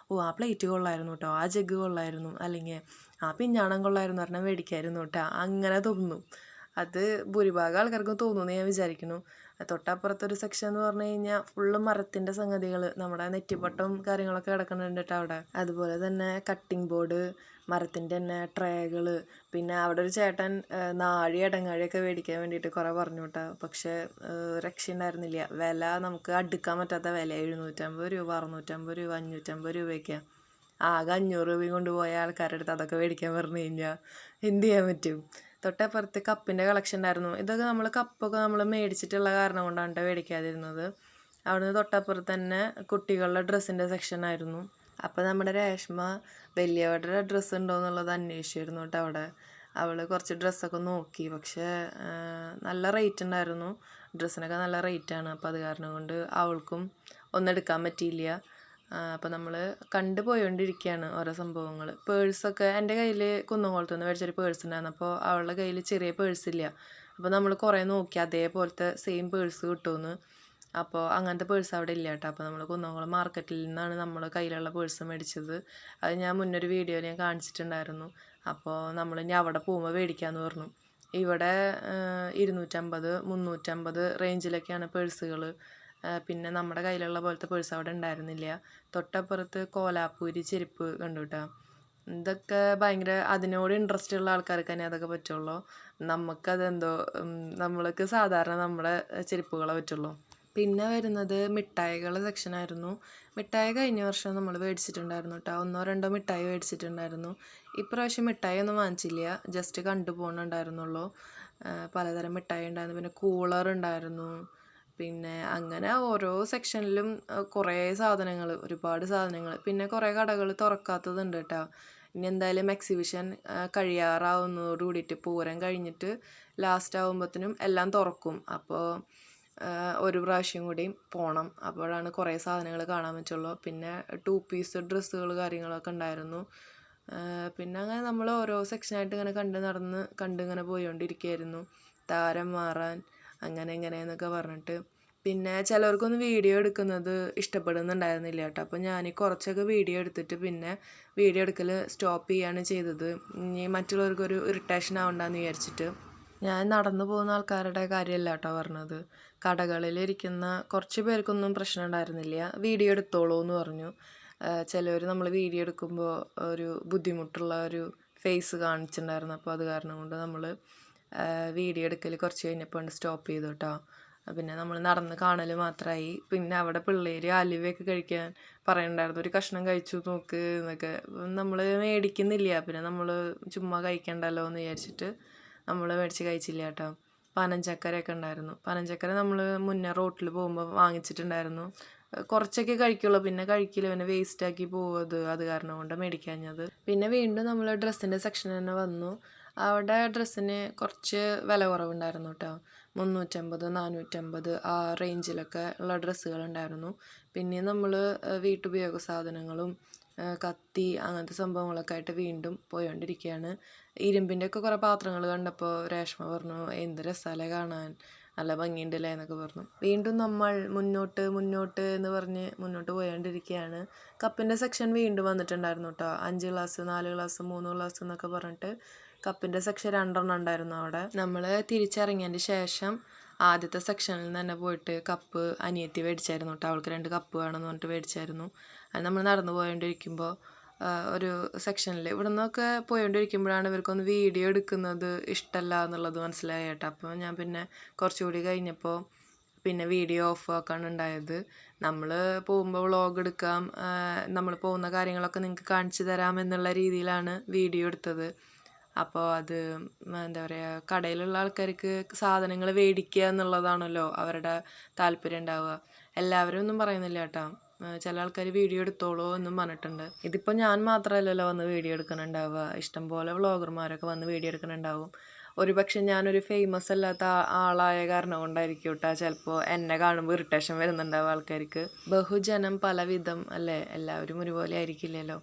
ആ പ്ലേറ്റ് കൊള്ളായിരുന്നു കേട്ടോ, ആ ജഗ് കൊള്ളായിരുന്നു, അല്ലെങ്കിൽ ആ പിഞ്ഞാണം കൊള്ളായിരുന്നു പറഞ്ഞാൽ മേടിക്കായിരുന്നു കേട്ടോ, അങ്ങനെ തോന്നും. അത് ഭൂരിഭാഗം ആൾക്കാർക്കും തോന്നുമെന്ന് ഞാൻ വിചാരിക്കുന്നു. തൊട്ടപ്പുറത്തൊരു സെക്ഷൻ എന്ന് പറഞ്ഞു കഴിഞ്ഞാൽ ഫുള്ള് മരത്തിൻ്റെ സംഗതികൾ, നമ്മുടെ നെറ്റിപ്പട്ടം കാര്യങ്ങളൊക്കെ കിടക്കുന്നുണ്ട് കേട്ടോ അവിടെ. അതുപോലെ തന്നെ കട്ടിംഗ് ബോർഡ്, മരത്തിൻ്റെ തന്നെ ട്രേകൾ, പിന്നെ അവിടെ ഒരു ചേട്ടൻ നാഴി ഇടങ്ങാഴിയൊക്കെ മേടിക്കാൻ വേണ്ടിയിട്ട് കുറേ പറഞ്ഞു കേട്ടോ. പക്ഷേ രക്ഷയുണ്ടായിരുന്നില്ല, വില നമുക്ക് അടുക്കാൻ പറ്റാത്ത വില, 750 രൂപ, 650 രൂപ, 550 രൂപയൊക്കെയാണ്. ആകെ 500 രൂപയും കൊണ്ടുപോയ ആൾക്കാരുടെ അടുത്ത് അതൊക്കെ മേടിക്കാൻ പറഞ്ഞു കഴിഞ്ഞാൽ എന്ത് ചെയ്യാൻ പറ്റും. തൊട്ടപ്പുറത്ത് കപ്പിൻ്റെ കളക്ഷൻ ഉണ്ടായിരുന്നു. ഇതൊക്കെ നമ്മൾ കപ്പൊക്കെ നമ്മൾ മേടിച്ചിട്ടുള്ള കാരണം കൊണ്ടാണ് കേട്ടോ മേടിക്കാതിരുന്നത്. അവിടുന്ന് തൊട്ടപ്പുറത്ത് തന്നെ കുട്ടികളുടെ ഡ്രസ്സിൻ്റെ സെക്ഷനായിരുന്നു. അപ്പോൾ നമ്മുടെ രേഷ്മ വലിയവരുടെ ഡ്രസ്സ് ഉണ്ടോ എന്നുള്ളത് അന്വേഷിച്ചിരുന്നു കേട്ടോ അവിടെ. അവൾ കുറച്ച് ഡ്രസ്സൊക്കെ നോക്കി, പക്ഷേ നല്ല റേറ്റ് ഉണ്ടായിരുന്നു, ഡ്രസ്സിനൊക്കെ നല്ല റേറ്റാണ്. അപ്പോൾ അത് കാരണം കൊണ്ട് അവൾക്കും ഒന്നും എടുക്കാൻ പറ്റിയില്ല. അപ്പോൾ നമ്മൾ കണ്ടുപോയോണ്ടിരിക്കുകയാണ് ഓരോ സംഭവങ്ങൾ. പേഴ്സൊക്കെ എൻ്റെ കയ്യിൽ കുന്നംകുളത്തുനിന്ന് മേടിച്ചൊരു പേഴ്സ് ഉണ്ടായിരുന്നു. അപ്പോൾ അവളുടെ കയ്യിൽ ചെറിയ പേഴ്സില്ല. അപ്പോൾ നമ്മൾ കുറേ നോക്കി അതേപോലത്തെ സെയിം പേഴ്സ് കിട്ടുമെന്ന്. അപ്പോൾ അങ്ങനത്തെ പേഴ്സ് അവിടെ ഇല്ല കേട്ടോ. അപ്പോൾ നമ്മൾ കുന്നംകുളം മാർക്കറ്റിൽ നിന്നാണ് നമ്മൾ കയ്യിലുള്ള പേഴ്സ് മേടിച്ചത്. അത് ഞാൻ മുന്നൊരു വീഡിയോയിൽ ഞാൻ കാണിച്ചിട്ടുണ്ടായിരുന്നു. അപ്പോൾ നമ്മൾ ഇനി അവിടെ പോകുമ്പോൾ മേടിക്കാമെന്ന് പറഞ്ഞു. ഇവിടെ 250, 350 റേഞ്ചിലൊക്കെയാണ് പേഴ്സുകൾ. പിന്നെ നമ്മുടെ കയ്യിലുള്ള പോലത്തെ പേഴ്സ് അവിടെ ഉണ്ടായിരുന്നില്ല. തൊട്ടപ്പുറത്ത് കോലാപ്പൂരി ചെരുപ്പ് കണ്ടു കേട്ടോ. ഇതൊക്കെ ഭയങ്കര അതിനോട് ഇൻട്രസ്റ്റ് ഉള്ള ആൾക്കാർക്ക് തന്നെ അതൊക്കെ പറ്റുള്ളൂ. നമുക്കതെന്തോ നമ്മൾക്ക് സാധാരണ നമ്മുടെ ചെരുപ്പുകളെ പറ്റുള്ളൂ. പിന്നെ വരുന്നത് മിഠായികളുടെ സെക്ഷനായിരുന്നു. മിഠായി കഴിഞ്ഞ വർഷം നമ്മൾ മേടിച്ചിട്ടുണ്ടായിരുന്നു കേട്ടോ, 1-2 മിഠായി മേടിച്ചിട്ടുണ്ടായിരുന്നു. ഇപ്രാവശ്യം മിഠായി ഒന്നും വാങ്ങിച്ചില്ല, ജസ്റ്റ് കണ്ടുപോകുന്നുണ്ടായിരുന്നുള്ളൂ. പലതരം മിഠായി ഉണ്ടായിരുന്നു, പിന്നെ കൂളർ ഉണ്ടായിരുന്നു. പിന്നെ അങ്ങനെ ഓരോ സെക്ഷനിലും കുറേ സാധനങ്ങൾ, ഒരുപാട് സാധനങ്ങൾ. പിന്നെ കുറേ കടകൾ തുറക്കാത്തതുണ്ട് കേട്ടോ. ഇനി എന്തായാലും എക്സിബിഷൻ കഴിയാറാവുന്നതോട് കൂടിയിട്ട് പൂരം കഴിഞ്ഞിട്ട് ലാസ്റ്റ് ആകുമ്പോഴത്തേനും എല്ലാം തുറക്കും. അപ്പോൾ ഒരു പ്രാവശ്യം കൂടി പോകണം, അപ്പോഴാണ് കുറേ സാധനങ്ങൾ കാണാൻ പറ്റുള്ളൂ. പിന്നെ 2 പീസ് ഡ്രസ്സുകൾ കാര്യങ്ങളൊക്കെ ഉണ്ടായിരുന്നു. പിന്നെ അങ്ങനെ നമ്മൾ ഓരോ സെക്ഷനായിട്ട് ഇങ്ങനെ കണ്ടിങ്ങനെ പോയിക്കൊണ്ടിരിക്കുകയായിരുന്നു. താരം മാറാൻ അങ്ങനെ ഇങ്ങനെ എന്നൊക്കെ പറഞ്ഞിട്ട്. പിന്നെ ചിലവർക്കൊന്നും വീഡിയോ എടുക്കുന്നത് ഇഷ്ടപ്പെടുന്നുണ്ടായിരുന്നില്ല കേട്ടോ. അപ്പോൾ ഞാൻ കുറച്ചൊക്കെ വീഡിയോ എടുത്തിട്ട് പിന്നെ വീഡിയോ എടുക്കൽ സ്റ്റോപ്പ് ചെയ്യാണ് ചെയ്തത്. ഇനി മറ്റുള്ളവർക്കൊരു ഇറിറ്റേഷൻ ആവണ്ടെന്ന് വിചാരിച്ചിട്ട്. ഞാൻ നടന്നു പോകുന്ന ആൾക്കാരുടെ കാര്യമല്ല കേട്ടോ പറഞ്ഞത്. കടകളിലിരിക്കുന്ന കുറച്ച് പേർക്കൊന്നും പ്രശ്നം ഉണ്ടായിരുന്നില്ല. വീഡിയോ എടുത്തോളൂ എന്ന് പറഞ്ഞു. ചിലവർ നമ്മൾ വീഡിയോ എടുക്കുമ്പോൾ ഒരു ബുദ്ധിമുട്ടുള്ള ഒരു ഫേസ് കാണിച്ചിട്ടുണ്ടായിരുന്നു. അപ്പോൾ അത് കാരണം കൊണ്ട് നമ്മൾ വീഡിയോ എടുക്കൽ കുറച്ച് കഴിഞ്ഞപ്പോൾ സ്റ്റോപ്പ് ചെയ്തു കേട്ടോ. പിന്നെ നമ്മൾ നടന്ന് കാണൽ മാത്രമായി. പിന്നെ അവിടെ പിള്ളേർ അലുവയൊക്കെ കഴിക്കാൻ പറയുന്നുണ്ടായിരുന്നു. ഒരു കഷ്ണം കഴിച്ചു നോക്ക് എന്നൊക്കെ. നമ്മൾ മേടിക്കുന്നില്ല. പിന്നെ നമ്മൾ ചുമ്മാ കഴിക്കണ്ടല്ലോ എന്ന് വിചാരിച്ചിട്ട് നമ്മൾ മേടിച്ച് കഴിച്ചില്ല കേട്ടോ. പനഞ്ചക്കരയൊക്കെ ഉണ്ടായിരുന്നു. പനഞ്ചക്കര നമ്മൾ മുന്നേ റോട്ടിൽ പോകുമ്പോൾ വാങ്ങിച്ചിട്ടുണ്ടായിരുന്നു. കുറച്ചൊക്കെ കഴിക്കുള്ളൂ, പിന്നെ കഴിക്കില്ല, പിന്നെ വേസ്റ്റാക്കി പോകും. അത് കാരണം കൊണ്ട് മേടിക്കാഞ്ഞത്. പിന്നെ വീണ്ടും നമ്മൾ ഡ്രസ്സിൻ്റെ സെക്ഷൻ തന്നെ വന്നു. അവിടെ ഡ്രസ്സിന് കുറച്ച് വില കുറവുണ്ടായിരുന്നു കേട്ടോ. 350, 450 ആ റേഞ്ചിലൊക്കെ ഉള്ള ഡ്രസ്സുകളുണ്ടായിരുന്നു. പിന്നെ നമ്മൾ വീട്ടുപയോഗ സാധനങ്ങളും കത്തി അങ്ങനത്തെ സംഭവങ്ങളൊക്കെ ആയിട്ട് വീണ്ടും പോയോണ്ടിരിക്കുകയാണ്. ഇരുമ്പിൻ്റെ ഒക്കെ കുറേ പാത്രങ്ങൾ കണ്ടപ്പോൾ രേഷ്മ പറഞ്ഞു എന്ത് രസമല്ലേ കാണാൻ, നല്ല ഭംഗിയുണ്ടല്ലേ എന്നൊക്കെ പറഞ്ഞു. വീണ്ടും നമ്മൾ മുന്നോട്ട് എന്ന് പറഞ്ഞ് മുന്നോട്ട് പോയോണ്ടിരിക്കുകയാണ്. കപ്പിൻ്റെ സെക്ഷൻ വീണ്ടും വന്നിട്ടുണ്ടായിരുന്നു കേട്ടോ. 5 ഗ്ലാസ്, 4 ഗ്ലാസ്, 3 ഗ്ലാസ് എന്നൊക്കെ പറഞ്ഞിട്ട് കപ്പിൻ്റെ സെക്ഷൻ 2 ഉണ്ടായിരുന്നു അവിടെ. നമ്മൾ തിരിച്ചിറങ്ങിയതിൻ്റെ ശേഷം ആദ്യത്തെ സെക്ഷനിൽ നിന്ന് തന്നെ പോയിട്ട് കപ്പ് അനിയത്തി മേടിച്ചായിരുന്നു കേട്ടോ. അവൾക്ക് 2 കപ്പ് വേണമെന്ന് പറഞ്ഞിട്ട് മേടിച്ചായിരുന്നു. അത് നമ്മൾ നടന്നു പോയോണ്ടിരിക്കുമ്പോൾ ഒരു സെക്ഷനിൽ ഇവിടെ നിന്നൊക്കെ പോയോണ്ടിരിക്കുമ്പോഴാണ് ഇവർക്കൊന്ന് വീഡിയോ എടുക്കുന്നത് ഇഷ്ടമല്ല എന്നുള്ളത് മനസ്സിലായ കേട്ടോ. അപ്പോൾ ഞാൻ പിന്നെ കുറച്ചുകൂടി കഴിഞ്ഞപ്പോൾ പിന്നെ വീഡിയോ ഓഫ് ആക്കാണ് ഉണ്ടായത്. നമ്മൾ പോകുമ്പോൾ വ്ളോഗ് എടുക്കാം, നമ്മൾ പോകുന്ന കാര്യങ്ങളൊക്കെ നിങ്ങൾക്ക് കാണിച്ചു തരാം എന്നുള്ള രീതിയിലാണ് വീഡിയോ എടുത്തത്. അപ്പോൾ അത് എന്താ പറയുക, കടയിലുള്ള ആൾക്കാർക്ക് സാധനങ്ങൾ മേടിക്കുക എന്നുള്ളതാണല്ലോ അവരുടെ താല്പര്യം ഉണ്ടാവുക. എല്ലാവരും ഒന്നും പറയുന്നില്ല കേട്ടോ. ചില ആൾക്കാർ വീഡിയോ എടുത്തോളൂ എന്നും പറഞ്ഞിട്ടുണ്ട്. ഇതിപ്പോൾ ഞാൻ മാത്രമല്ലല്ലോ വന്ന് വീഡിയോ എടുക്കുന്നുണ്ടാവുക, ഇഷ്ടംപോലെ വ്ളോഗർമാരൊക്കെ വന്ന് വീഡിയോ എടുക്കുന്നുണ്ടാവും. ഒരുപക്ഷെ ഞാനൊരു ഫേമസ് അല്ലാത്ത ആളായ കാരണം കൊണ്ടായിരിക്കും കേട്ടോ ചിലപ്പോൾ എന്നെ കാണുമ്പോൾ ഇറിറ്റേഷൻ വരുന്നുണ്ടാവും ആൾക്കാർക്ക്. ബഹുജനം പലവിധം അല്ലേ, എല്ലാവരും ഒരുപോലെ ആയിരിക്കില്ലല്ലോ.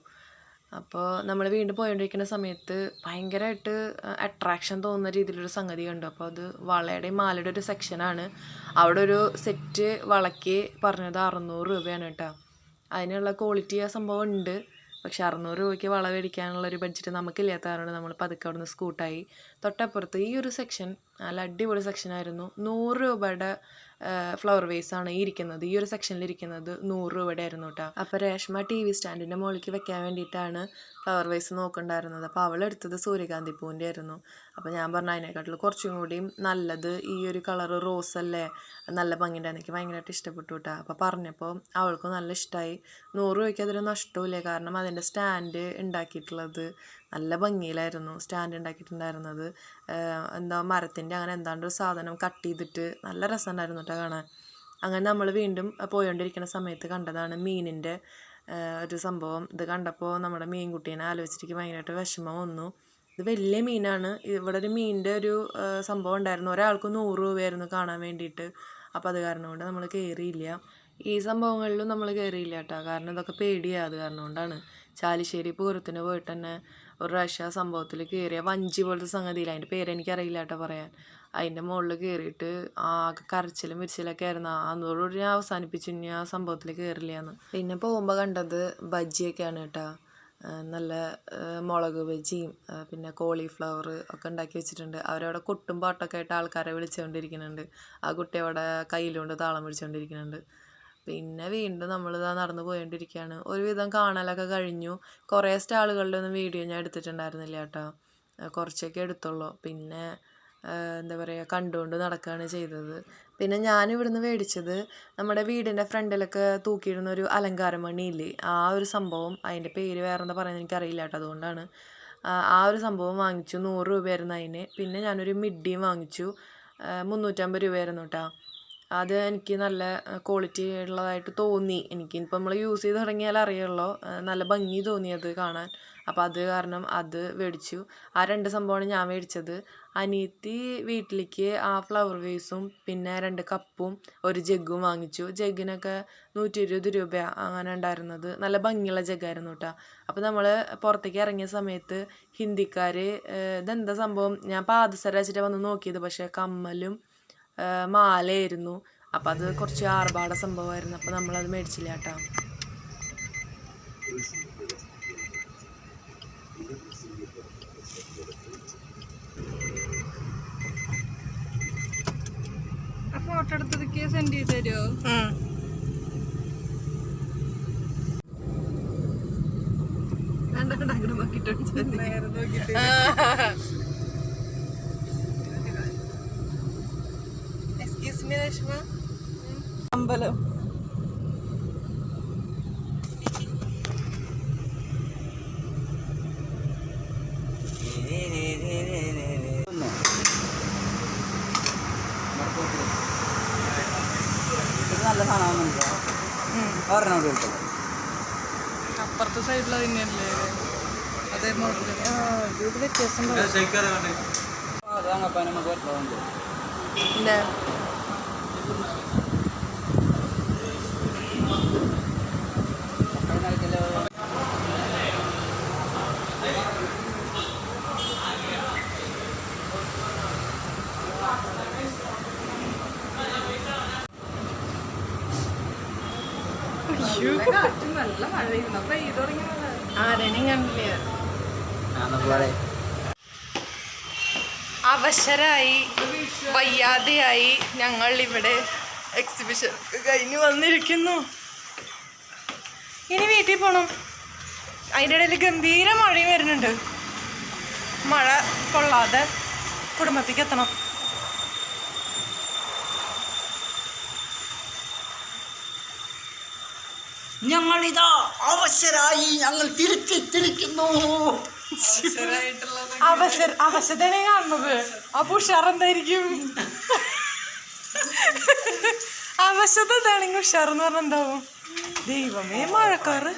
അപ്പോൾ നമ്മൾ വീണ്ടും പോയോണ്ടിരിക്കുന്ന സമയത്ത് ഭയങ്കരമായിട്ട് അട്രാക്ഷൻ തോന്നുന്ന രീതിയിലൊരു സംഗതി കണ്ടു. അപ്പോൾ അത് വളയുടെയും മാലയുടെ ഒരു സെക്ഷനാണ്. അവിടെ ഒരു സെറ്റ് വളയ്ക്ക് പറഞ്ഞത് 600 രൂപയാണ് കേട്ടോ. അതിനുള്ള ക്വാളിറ്റി ആ സംഭവം ഉണ്ട്. പക്ഷെ 600 രൂപയ്ക്ക് വള മേടിക്കാനുള്ളൊരു ബഡ്ജറ്റ് നമുക്കില്ലാത്ത കാരണം നമ്മൾ പതുക്കെ അവിടെ നിന്ന് സ്കൂട്ടായി. തൊട്ടപ്പുറത്ത് ഈ ഒരു സെക്ഷൻ നല്ല അടിപൊളി സെക്ഷനായിരുന്നു. 100 രൂപയുടെ ഫ്ലവർ വേസാണ് ഈ ഇരിക്കുന്നത്. ഈ ഒരു സെക്ഷനിലിരിക്കുന്നത് 100 രൂപയുടെ ആയിരുന്നു കേട്ടോ. അപ്പോൾ രേഷ്മ TV സ്റ്റാൻഡിൻ്റെ മുകളിലേക്ക് വെക്കാൻ വേണ്ടിയിട്ടാണ് ഫ്ലവർ വേസ് നോക്കുന്നുണ്ടായിരുന്നത്. അപ്പോൾ അവളെടുത്തത് സൂര്യകാന്തി പൂവിൻ്റെ ആയിരുന്നു. അപ്പോൾ ഞാൻ പറഞ്ഞു അതിനെക്കാട്ടിൽ കുറച്ചും കൂടിയും നല്ലത് ഈ ഒരു കളറ് റോസ് അല്ലേ, നല്ല ഭംഗിയുണ്ടായിരുന്നു, എനിക്ക് ഭയങ്കരമായിട്ട് ഇഷ്ടപ്പെട്ടു കേട്ടോ. അപ്പോൾ പറഞ്ഞപ്പോൾ അവൾക്ക് നല്ല ഇഷ്ടമായി. 100 രൂപയ്ക്ക് അതൊരു നഷ്ടമില്ല, കാരണം അതിൻ്റെ സ്റ്റാൻഡ് ഉണ്ടാക്കിയിട്ടുള്ളത് നല്ല ഭംഗിയിലായിരുന്നു. സ്റ്റാൻഡ് ഉണ്ടാക്കിയിട്ടുണ്ടായിരുന്നത് എന്താ മരത്തിൻ്റെ അങ്ങനെ എന്താണ്ട് ഒരു സാധനം കട്ട് ചെയ്തിട്ട് നല്ല രസമുണ്ടായിരുന്നു കേട്ടോ കാണാൻ. അങ്ങനെ നമ്മൾ വീണ്ടും പോയോണ്ടിരിക്കുന്ന സമയത്ത് കണ്ടതാണ് മീനിൻ്റെ ഒരു സംഭവം. ഇത് കണ്ടപ്പോൾ നമ്മുടെ മീൻകുട്ടീനെ ആലോചിച്ചിട്ട് ഭയങ്കരമായിട്ട് വിഷമം വന്നു. ഇത് വലിയ മീനാണ്. ഇവിടെ ഒരു മീനിൻ്റെ ഒരു സംഭവം ഉണ്ടായിരുന്നു. ഒരാൾക്ക് 100 രൂപയായിരുന്നു കാണാൻ വേണ്ടിയിട്ട്. അപ്പോൾ അത് കാരണം കൊണ്ട് നമ്മൾ കയറിയില്ല. ഈ സംഭവങ്ങളിലും നമ്മൾ കയറിയില്ല കേട്ടോ, കാരണം ഇതൊക്കെ പേടിയാണ്. അത് കാരണം കൊണ്ടാണ്. ചാലിശ്ശേരി പൂരത്തിന് പോയിട്ട് തന്നെ ഒരു പ്രാവശ്യം ആ സംഭവത്തിൽ കയറിയ വഞ്ചി പോലത്തെ സംഗതിയില്ല, അതിൻ്റെ പേരെനിക്കറിയില്ല കേട്ടോ പറയാൻ. അതിൻ്റെ മുകളിൽ കയറിയിട്ട് ആകെ കരച്ചിലും വിരിച്ചിലൊക്കെ ആയിരുന്നു. അതോടുകൂടി ഞാൻ അവസാനിപ്പിച്ചു, ഇനി ആ സംഭവത്തിൽ കയറില്ലാന്ന്. പിന്നെ പോകുമ്പോൾ കണ്ടത് ബജ്ജിയൊക്കെയാണ് കേട്ടോ. നല്ല മുളക് ബജ്ജിയും പിന്നെ കോളിഫ്ലവർ ഒക്കെ ഉണ്ടാക്കി വെച്ചിട്ടുണ്ട്. അവരവിടെ കൊട്ടും പാട്ടൊക്കെ ആയിട്ട് ആൾക്കാരെ വിളിച്ചുകൊണ്ടിരിക്കുന്നുണ്ട്. ആ കുട്ടി അവിടെ കയ്യിലുകൊണ്ട് താളം പിടിച്ചുകൊണ്ടിരിക്കുന്നുണ്ട്. പിന്നെ വീണ്ടും നമ്മളിതാ നടന്നു പോയോണ്ടിരിക്കുകയാണ്. ഒരുവിധം കാണലൊക്കെ കഴിഞ്ഞു. കുറേ സ്റ്റാളുകളിലൊന്നും വീഡിയോ ഞാൻ എടുത്തിട്ടുണ്ടായിരുന്നില്ല കേട്ടോ, കുറച്ചൊക്കെ എടുത്തുള്ളൂ. പിന്നെ എന്താ പറയുക, കണ്ടുകൊണ്ട് നടക്കുകയാണ് ചെയ്തത്. പിന്നെ ഞാനിവിടുന്ന് മേടിച്ചത് നമ്മുടെ വീടിൻ്റെ ഫ്രണ്ടിലൊക്കെ തൂക്കിയിടുന്ന ഒരു അലങ്കാരമണിയില്ലേ, ആ ഒരു സംഭവം. അതിൻ്റെ പേര് വേറെന്താ പറയുന്നത് എനിക്കറിയില്ല കേട്ടോ, അതുകൊണ്ടാണ്. ആ ഒരു സംഭവം വാങ്ങിച്ചു. 100 രൂപയായിരുന്നു അതിന്. പിന്നെ ഞാനൊരു മിഡിയും വാങ്ങിച്ചു. 350 രൂപയായിരുന്നു കേട്ടോ. അത് എനിക്ക് നല്ല ക്വാളിറ്റി ഉള്ളതായിട്ട് തോന്നി. എനിക്കിപ്പോൾ നമ്മൾ യൂസ് ചെയ്ത് തുടങ്ങിയാൽ അറിയുള്ളൂ, നല്ല ഭംഗി തോന്നിയത് കാണാൻ. അപ്പോൾ അത് കാരണം അത് മേടിച്ചു. ആ 2 സംഭവമാണ് ഞാൻ മേടിച്ചത്. അനിയത്തി വീട്ടിലേക്ക് ആ ഫ്ലവർ വേസും പിന്നെ 2 കപ്പും ഒരു ജഗ്ഗും വാങ്ങിച്ചു. ജഗ്ഗിനൊക്കെ 120 രൂപ അങ്ങനെ ഉണ്ടായിരുന്നത്. നല്ല ഭംഗിയുള്ള ജഗ്ഗായിരുന്നു കേട്ടോ. അപ്പോൾ നമ്മൾ പുറത്തേക്ക് ഇറങ്ങിയ സമയത്ത് ഹിന്ദിക്കാർ ഇതെന്താ സംഭവം, ഞാൻ പാദസരം വെച്ചിട്ട് വന്ന് നോക്കിയത്, പക്ഷേ കമ്മലും മാലയായിരുന്നു. അപ്പോൾ അത് കുറച്ച് ആർഭാട സംഭവമായിരുന്നു. അപ്പോൾ നമ്മളത് മേടിച്ചില്ല കേട്ടോ. ഫോട്ടോ എടുത്തതൊക്കെ സെൻഡ് ചെയ്ത് തരുമോ? നേരെ നോക്കിട്ട് എക്സ്ക്യൂസ് മീ രേഷ്മ, അമ്പലം ഇത് നല്ല സാധനമാണെന്നുണ്ടോ ഒരെണ്ണം കിട്ടും. അപ്പുറത്തെ സൈഡിൽ തന്നെയല്ലേ അതേ മോഡല്. ഇത് വ്യത്യാസം അതങ്ങപ്പം നമുക്ക് പറ്റുന്നുണ്ട്. എന്താ നല്ല മഴ പെയ്യുന്നു. അപ്പൊ ഇത് തുടങ്ങി ആരെയും കണ്ടില്ല. നമ്മളെ അവശരായി വയ്യാതെയായി ഞങ്ങൾ ഇവിടെ എക്സിബിഷൻ കഴിഞ്ഞ് വന്നിരിക്കുന്നു. ഇനി വീട്ടിൽ പോകണം. അതിൻ്റെ ഇടയിൽ ഗംഭീര മഴയും വരുന്നുണ്ട്. മഴ കൊള്ളാതെ കുടുംബത്തേക്ക് എത്തണം. ഞങ്ങളിതാ അവശരായി ഞങ്ങൾ തിരിച്ചെത്തിരിക്കുന്നു. അവശതയാണ് കാണുന്നത്. അപ്പൊ ഉഷാറെന്തായിരിക്കും? അവശത ഇതാണെങ്കിൽ ഉഷാറെന്ന് പറഞ്ഞാൽ എന്താവും? ദൈവമേ മഴക്കാറ്.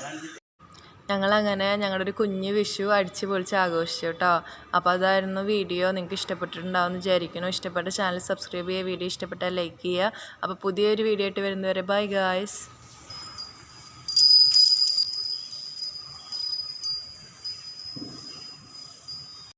ഞങ്ങളങ്ങനെ ഞങ്ങളുടെ ഒരു കുഞ്ഞ് വിഷു അടിച്ച് പൊളിച്ച് ആഘോഷിച്ചു കേട്ടോ. അപ്പോൾ അതായിരുന്നു വീഡിയോ. നിങ്ങൾക്ക് ഇഷ്ടപ്പെട്ടിട്ടുണ്ടാവുമെന്ന് വിചാരിക്കുന്നു. ഇഷ്ടപ്പെട്ട ചാനൽ സബ്സ്ക്രൈബ് ചെയ്യുക, വീഡിയോ ഇഷ്ടപ്പെട്ടാൽ ലൈക്ക് ചെയ്യുക. അപ്പോൾ പുതിയൊരു വീഡിയോ ആയിട്ട് വരുന്നവരെ ബൈ ഗായ്സ്.